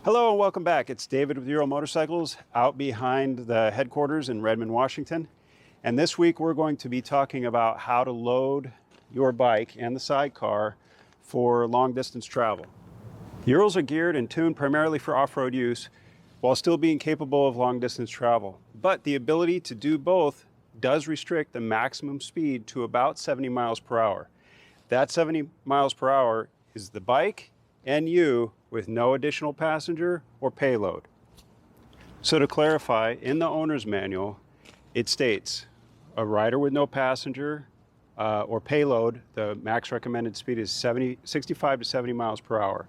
Hello and welcome back. It's David with Ural Motorcycles out behind the headquarters in Redmond, Washington. And this week we're going to be talking about how to load your bike and the sidecar for long distance travel. Urals are geared and tuned primarily for off-road use while still being capable of long distance travel. But the ability to do both does restrict the maximum speed to about 70 miles per hour. That 70 miles per hour is the bike and you with no additional passenger or payload. So to clarify, in the owner's manual, it states a rider with no passenger or payload, the max recommended speed is 65 to 70 miles per hour.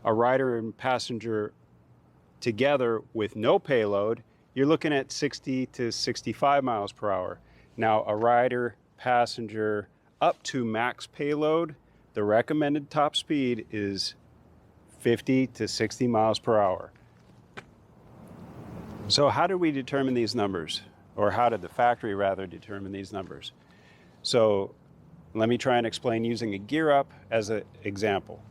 A rider and passenger together with no payload, you're looking at 60 to 65 miles per hour. Now, a rider, passenger up to max payload, the recommended top speed is 50 to 60 miles per hour. So how did we determine these numbers? Or how did the factory rather determine these numbers? So let me try and explain using a gear up as an example.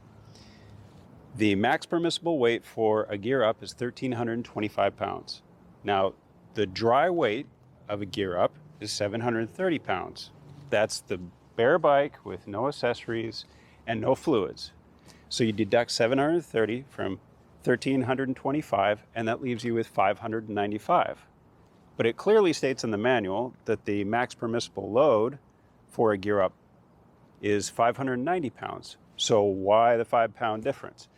The max permissible weight for a gear up is 1,325 pounds. Now, the dry weight of a gear up is 730 pounds. That's the bare bike with no accessories and no fluids. So you deduct 730 from 1,325, and that leaves you with 595. But it clearly states in the manual that the max permissible load for a gear up is 590 pounds. So why the 5-pound difference?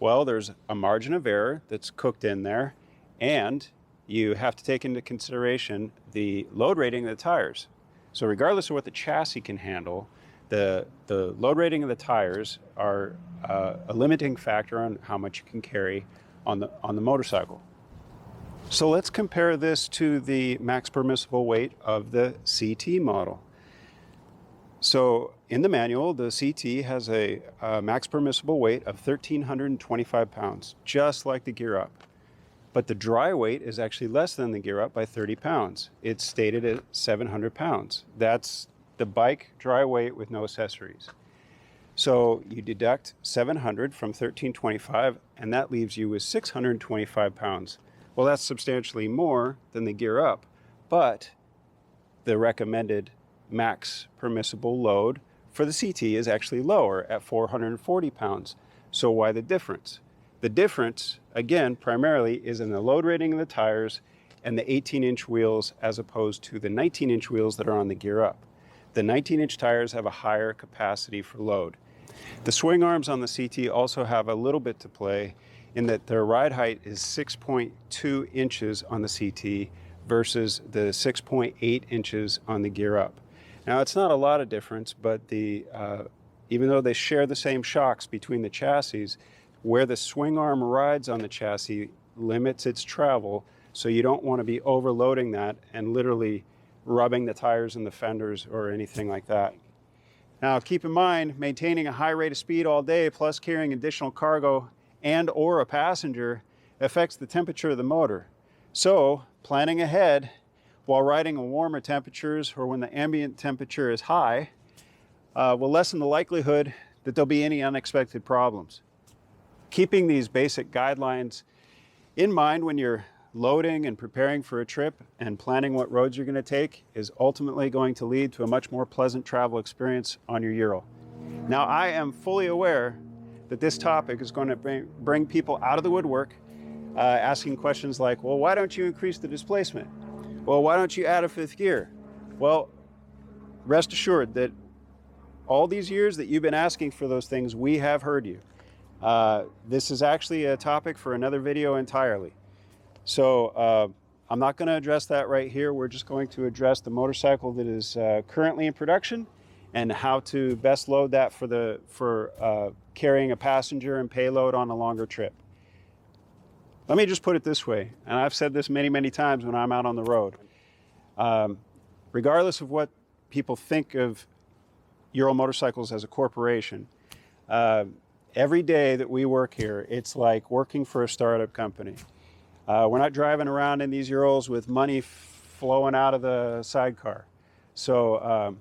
Well, there's a margin of error that's cooked in there, and you have to take into consideration the load rating of the tires. So regardless of what the chassis can handle, the load rating of the tires are a limiting factor on how much you can carry on the motorcycle. So let's compare this to the max permissible weight of the CT model. So in the manual, the CT has a max permissible weight of 1,325 pounds, just like the gear up. But the dry weight is actually less than the gear up by 30 pounds. It's stated at 700 pounds. That's the bike dry weight with no accessories. So you deduct 700 from 1,325, and that leaves you with 625 pounds. Well, that's substantially more than the gear up, but the recommended max permissible load for the CT is actually lower at 440 pounds. So why the difference? The difference, again, primarily is in the load rating of the tires and the 18-inch wheels as opposed to the 19-inch wheels that are on the gear up. The 19-inch tires have a higher capacity for load. The swing arms on the CT also have a little bit to play in that their ride height is 6.2 inches on the CT versus the 6.8 inches on the gear up. Now, it's not a lot of difference, but even though they share the same shocks between the chassis, where the swing arm rides on the chassis limits its travel, so you don't want to be overloading that and literally rubbing the tires and the fenders or anything like that. Now, keep in mind, maintaining a high rate of speed all day plus carrying additional cargo and or a passenger affects the temperature of the motor. So, planning ahead while riding in warmer temperatures or when the ambient temperature is high will lessen the likelihood that there'll be any unexpected problems. Keeping these basic guidelines in mind when you're loading and preparing for a trip and planning what roads you're going to take is ultimately going to lead to a much more pleasant travel experience on your Ural. Now, I am fully aware that this topic is going to bring people out of the woodwork asking questions like, well, why don't you increase the displacement? Well, why don't you add a fifth gear? Well, rest assured that all these years that you've been asking for those things, we have heard you. This is actually a topic for another video entirely. So I'm not going to address that right here. We're just going to address the motorcycle that is currently in production and how to best load that for carrying a passenger and payload on a longer trip. Let me just put it this way, and I've said this many, many times when I'm out on the road. Regardless of what people think of Ural Motorcycles as a corporation, every day that we work here, it's like working for a startup company. We're not driving around in these Urals with money flowing out of the sidecar. So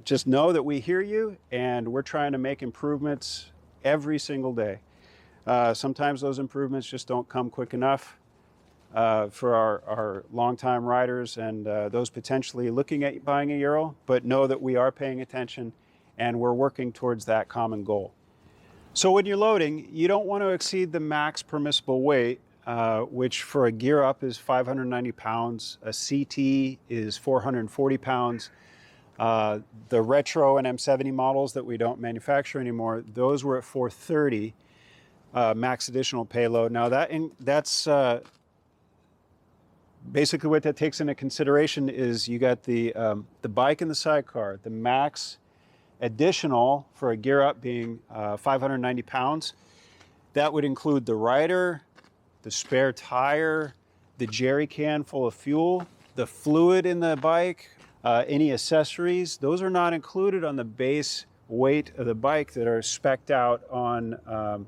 just know that we hear you and we're trying to make improvements every single day. Sometimes those improvements just don't come quick enough for our longtime riders and those potentially looking at buying a Ural, but know that we are paying attention and we're working towards that common goal. So when you're loading, you don't want to exceed the max permissible weight, which for a gear up is 590 pounds, a CT is 440 pounds. The retro and M70 models that we don't manufacture anymore, those were at 430 max additional payload. Now that's basically what that takes into consideration is you got the bike and the sidecar. The max additional for a gear up being 590 pounds. That would include the rider, the spare tire, the jerry can full of fuel, the fluid in the bike, any accessories. Those are not included on the base weight of the bike that are spec'd out on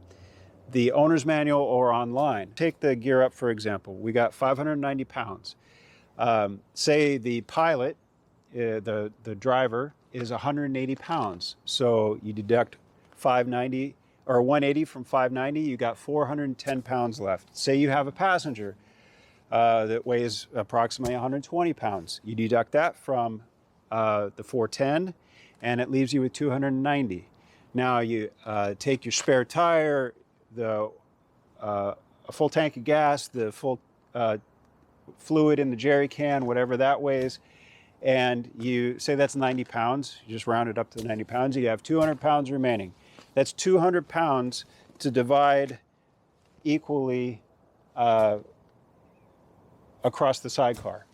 the owner's manual or online. Take the gear up, for example. We got 590 pounds. Say the pilot, the driver, is 180 pounds. So you deduct 590 or 180 from 590, you got 410 pounds left. Say you have a passenger that weighs approximately 120 pounds. You deduct that from the 410 and it leaves you with 290. Now you take your spare tire, a full tank of gas, the full fluid in the jerry can, whatever that weighs, and you say that's 90 pounds, you just round it up to 90 pounds, you have 200 pounds remaining. That's 200 pounds to divide equally across the sidecar.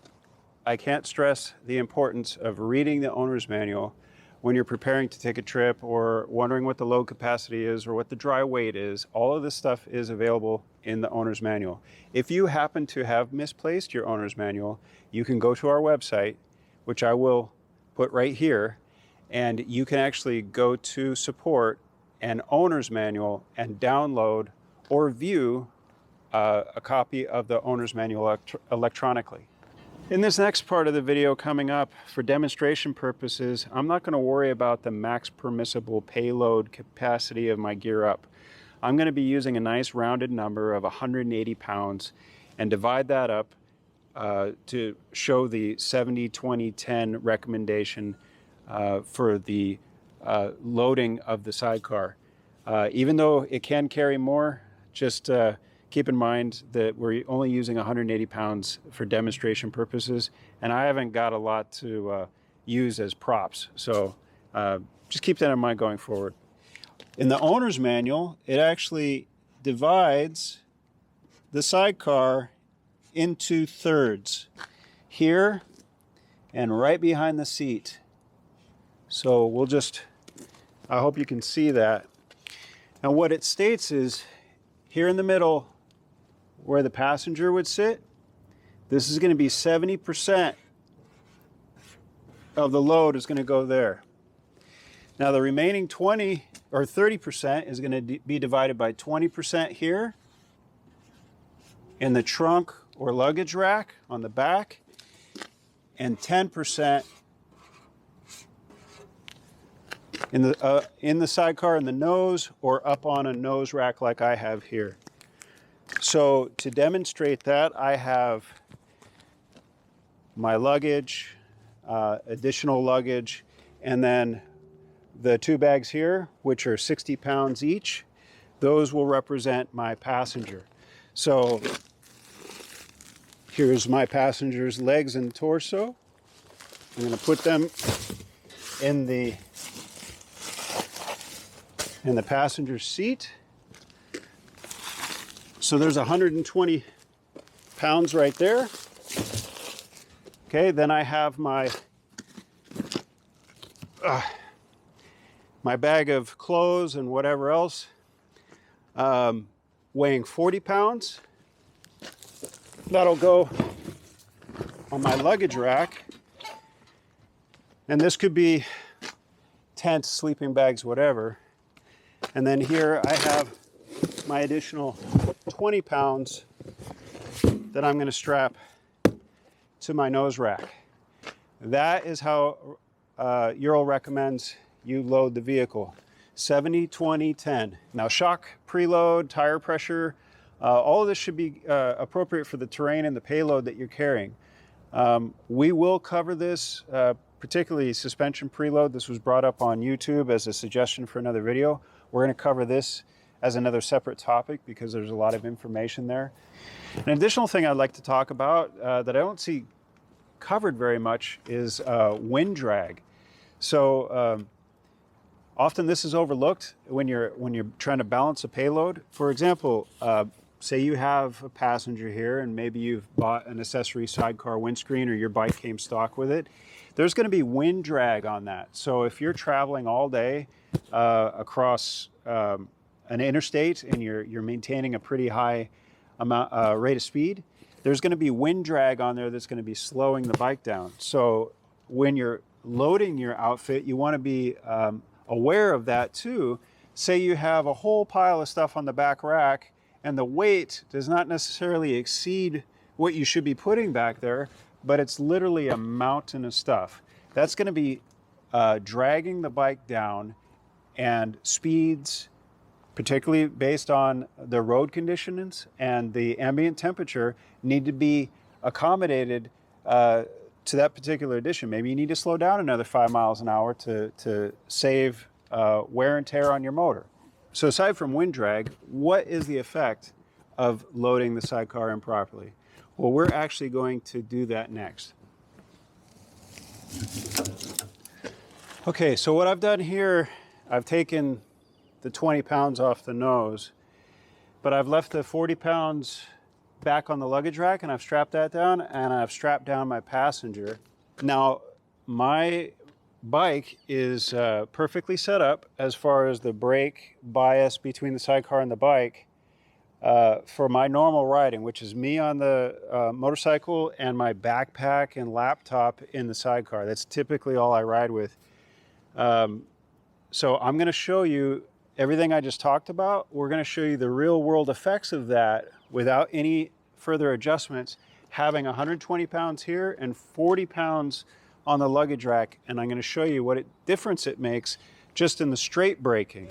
I can't stress the importance of reading the owner's manual when you're preparing to take a trip or wondering what the load capacity is or what the dry weight is. All of this stuff is available in the owner's manual. If you happen to have misplaced your owner's manual, you can go to our website, which I will put right here, and you can actually go to support and owner's manual and download or view a copy of the owner's manual electronically. In this next part of the video coming up, for demonstration purposes, I'm not going to worry about the max permissible payload capacity of my gear up. I'm going to be using a nice rounded number of 180 pounds and divide that up to show the 70-20-10 recommendation for the loading of the sidecar. Even though it can carry more, just keep in mind that we're only using 180 pounds for demonstration purposes, and I haven't got a lot to use as props. So just keep that in mind going forward. In the owner's manual, it actually divides the sidecar into thirds, here and right behind the seat. So we'll just, I hope you can see that. Now what it states is, here in the middle, where the passenger would sit, this is going to be 70% of the load is going to go there. Now the remaining 20 or 30% is going to be divided by 20% here in the trunk or luggage rack on the back, and 10% in the sidecar in the nose or up on a nose rack like I have here. So to demonstrate that, I have my luggage, additional luggage, and then the two bags here, which are 60 pounds each. Those will represent my passenger. So here's my passenger's legs and torso. I'm going to put them in the passenger seat. So there's 120 pounds right there. Okay, then I have my bag of clothes and whatever else, weighing 40 pounds. That'll go on my luggage rack. And this could be tents, sleeping bags, whatever. And then here I have my additional 20 pounds that I'm going to strap to my nose rack. That is how Ural recommends you load the vehicle. 70, 20, 10. Now shock, preload, tire pressure, all of this should be appropriate for the terrain and the payload that you're carrying. We will cover this, particularly suspension preload. This was brought up on YouTube as a suggestion for another video. We're going to cover this as another separate topic because there's a lot of information there. An additional thing I'd like to talk about that I don't see covered very much is wind drag. So often this is overlooked when you're trying to balance a payload. For example, say you have a passenger here and maybe you've bought an accessory sidecar windscreen or your bike came stock with it. There's going to be wind drag on that. So if you're traveling all day across an interstate and you're maintaining a pretty high amount rate of speed, there's going to be wind drag on there that's going to be slowing the bike down. So when you're loading your outfit, you want to be aware of that too. Say you have a whole pile of stuff on the back rack and the weight does not necessarily exceed what you should be putting back there, but it's literally a mountain of stuff. That's going to be dragging the bike down, and speeds, particularly based on the road conditions and the ambient temperature, need to be accommodated to that particular addition. Maybe you need to slow down another 5 miles an hour to save wear and tear on your motor. So aside from wind drag, what is the effect of loading the sidecar improperly? Well, we're actually going to do that next. Okay, so what I've done here, I've taken the 20 pounds off the nose, but I've left the 40 pounds back on the luggage rack and I've strapped that down and I've strapped down my passenger. Now, my bike is perfectly set up as far as the brake bias between the sidecar and the bike for my normal riding, which is me on the motorcycle and my backpack and laptop in the sidecar. That's typically all I ride with. So I'm going to show you everything I just talked about. We're going to show you the real world effects of that without any further adjustments, having 120 pounds here and 40 pounds on the luggage rack, and I'm going to show you what difference it makes just in the straight braking.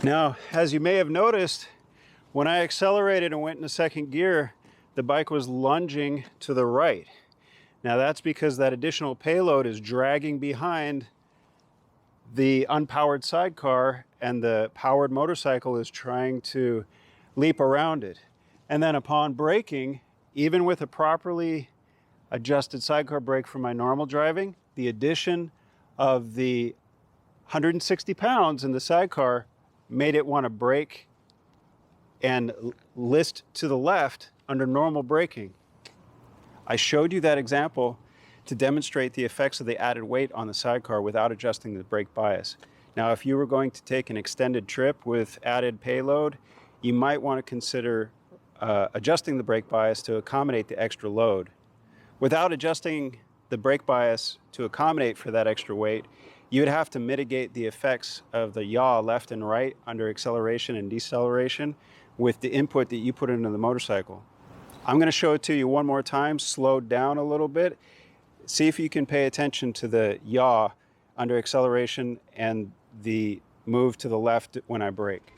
Now, as you may have noticed, when I accelerated and went into second gear, the bike was lunging to the right. Now that's because that additional payload is dragging behind the unpowered sidecar and the powered motorcycle is trying to leap around it. And then upon braking, even with a properly adjusted sidecar brake for my normal driving, the addition of the 160 pounds in the sidecar made it want to brake and list to the left under normal braking. I showed you that example to demonstrate the effects of the added weight on the sidecar without adjusting the brake bias. Now, if you were going to take an extended trip with added payload, you might want to consider adjusting the brake bias to accommodate the extra load. Without adjusting the brake bias to accommodate for that extra weight, you would have to mitigate the effects of the yaw left and right under acceleration and deceleration with the input that you put into the motorcycle. I'm going to show it to you one more time, slowed down a little bit. See if you can pay attention to the yaw under acceleration and the move to the left when I brake.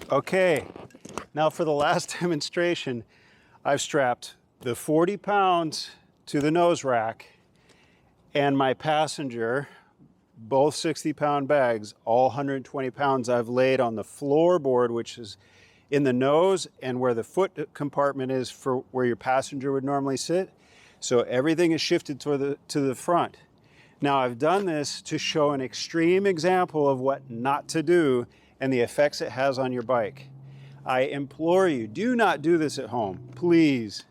Okay, now for the last demonstration, I've strapped the 40 pounds to the nose rack and my passenger, both 60-pound bags, all 120 pounds I've laid on the floorboard, which is in the nose and where the foot compartment is for where your passenger would normally sit. So everything is shifted to the front. Now I've done this to show an extreme example of what not to do and the effects it has on your bike. I implore you, do not do this at home, please.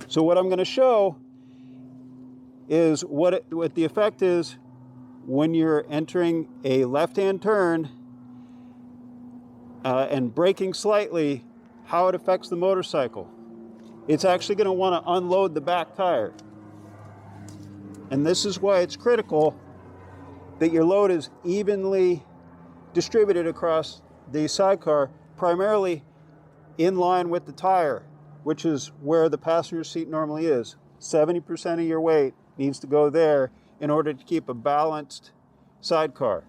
So what I'm going to show is what the effect is when you're entering a left-hand turn and braking slightly, how it affects the motorcycle. It's actually going to want to unload the back tire. And this is why it's critical that your load is evenly distributed across the sidecar, primarily in line with the tire, which is where the passenger seat normally is. 70% of your weight needs to go there in order to keep a balanced sidecar.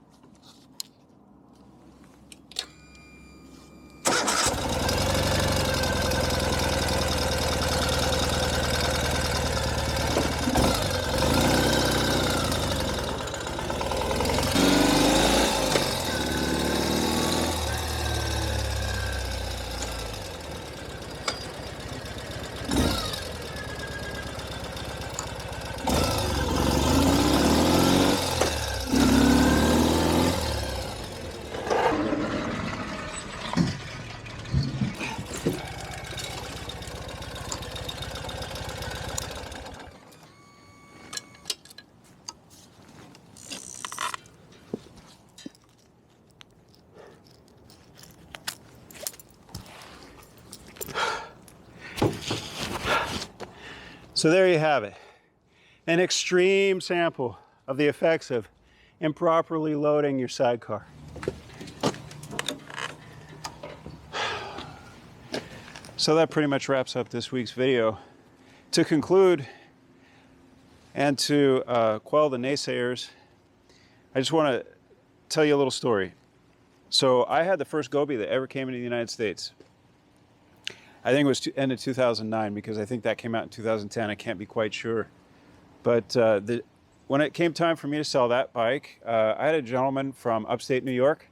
So there you have it, an extreme sample of the effects of improperly loading your sidecar. So that pretty much wraps up this week's video. To conclude, and to quell the naysayers, I just want to tell you a little story. So I had the first Gobi that ever came into the United States. I think it was end of 2009, because I think that came out in 2010. I can't be quite sure. But when it came time for me to sell that bike, I had a gentleman from upstate New York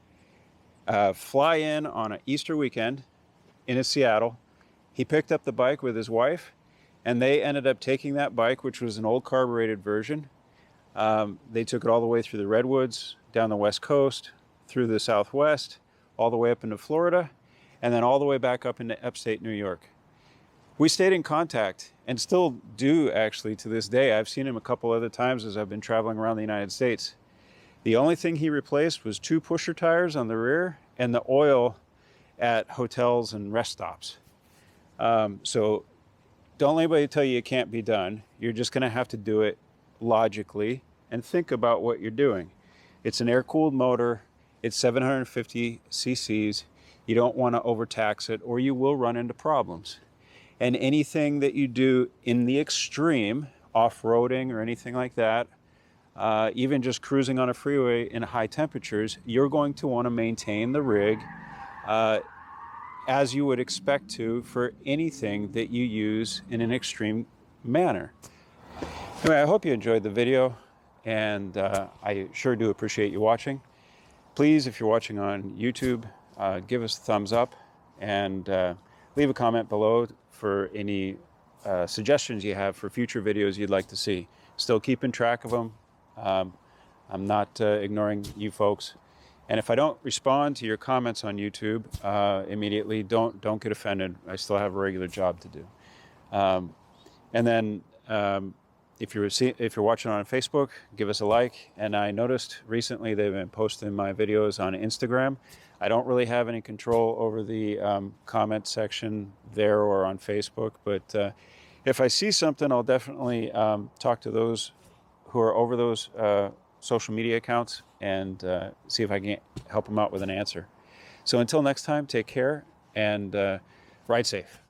fly in on an Easter weekend in Seattle. He picked up the bike with his wife, and they ended up taking that bike, which was an old carbureted version. They took it all the way through the Redwoods, down the West Coast, through the Southwest, all the way up into Florida, and then all the way back up into upstate New York. We stayed in contact, and still do actually to this day. I've seen him a couple other times as I've been traveling around the United States. The only thing he replaced was 2 pusher tires on the rear and the oil at hotels and rest stops. So don't let anybody tell you it can't be done. You're just going to have to do it logically and think about what you're doing. It's an air-cooled motor. It's 750 cc's. You don't want to overtax it, or you will run into problems. And anything that you do in the extreme, off-roading or anything like that, even just cruising on a freeway in high temperatures, you're going to want to maintain the rig as you would expect to for anything that you use in an extreme manner. Anyway, I hope you enjoyed the video, and I sure do appreciate you watching. Please, if you're watching on YouTube, give us a thumbs up, and leave a comment below for any suggestions you have for future videos you'd like to see. Still keeping track of them. I'm not ignoring you folks. And if I don't respond to your comments on YouTube immediately, don't get offended. I still have a regular job to do. And then if you're watching on Facebook, give us a like. And I noticed recently they've been posting my videos on Instagram. I don't really have any control over the comment section there or on Facebook, but if I see something, I'll definitely talk to those who are over those social media accounts and see if I can help them out with an answer. So until next time, take care and ride safe.